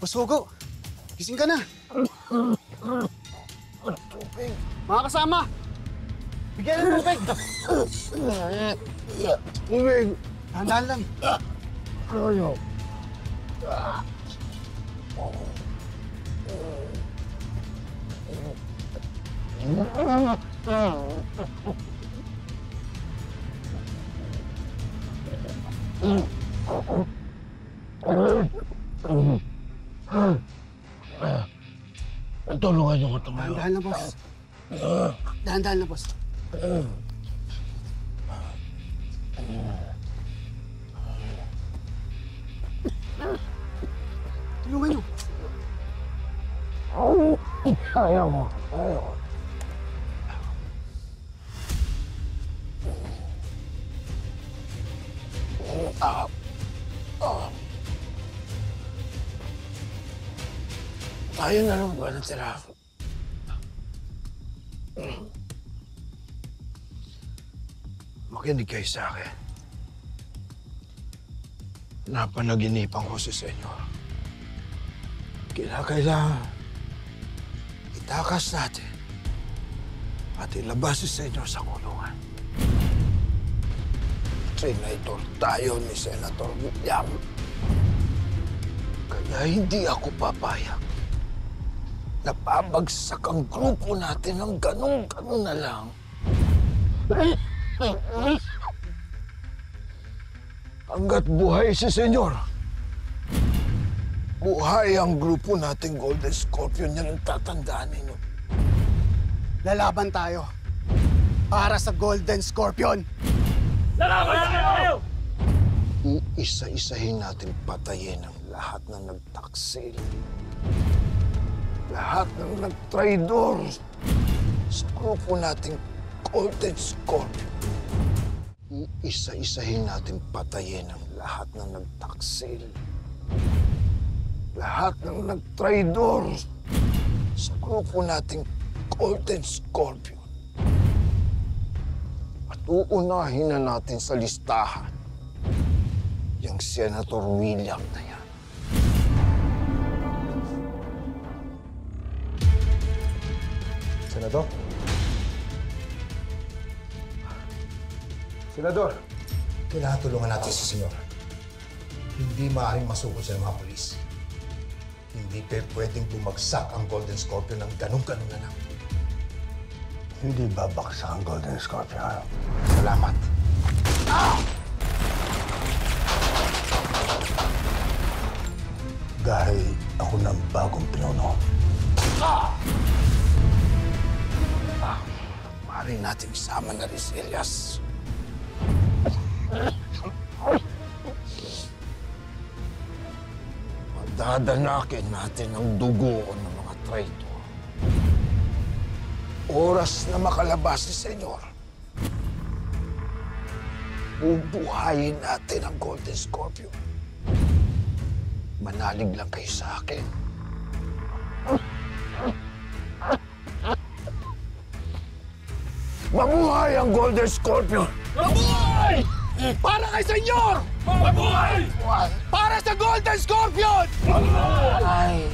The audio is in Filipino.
Boss Hugo, gising ka na. Tubig. Mga kasama, bigyan ng tubig. Tubig. Dahan-dahan lang. Ayaw. Tulungan niyo ko tumayo. Dahan-dahan lang, boss. Dahan-dahan lang, boss. Tulungan niyo. Ayaw mo. Ayaw. Tayo na lang ba natira? Makinig kayo sa akin. Napanaginipan ko si Senyor. Kailangan itakas natin at ilabas si Senyor sa kulungan. Senator tayo ni Senator William. Kaya hindi ako papayag na pabagsak ang grupo natin ng ganun-ganun na lang. Hanggat buhay si Senyor, buhay ang grupo nating Golden Scorpion. Yan ang tatandaan ninyo. Lalaban tayo para sa Golden Scorpion. Lalaban tayo! Iisa-isahin natin patayin ang lahat ng nagtaksil. Lahat ng nagtraidor sa grupo nating Golden Scorpion. Iisa-isahin natin patayin ang lahat ng nagtaksil. Lahat ng nagtraidor sa grupo nating Golden Scorpion. At uunahin na natin sa listahan yung Senator William na yan. Senador? Senador! Kailangan tulungan natin si Senyor. Hindi maaaring masukol siya ng mga polis. Hindi pwedeng bumagsak ang Golden Scorpion ng ganun-ganun na lang. Hindi babaksak ang Golden Scorpion. Salamat. Dahil ako ng bagong pinuno. Maaari nating isama na rin si Elias. Madadanakin natin ang dugo ng mga traitor. Oras na makalabas si Senyor, bubuhayin natin ang Golden Scorpion. Manalig lang kayo sa akin. Mabuhay ang Golden Scorpion! Mabuhay! Para kay Senyor! Mabuhay! Para sa Golden Scorpion! Mabuhay! Ay,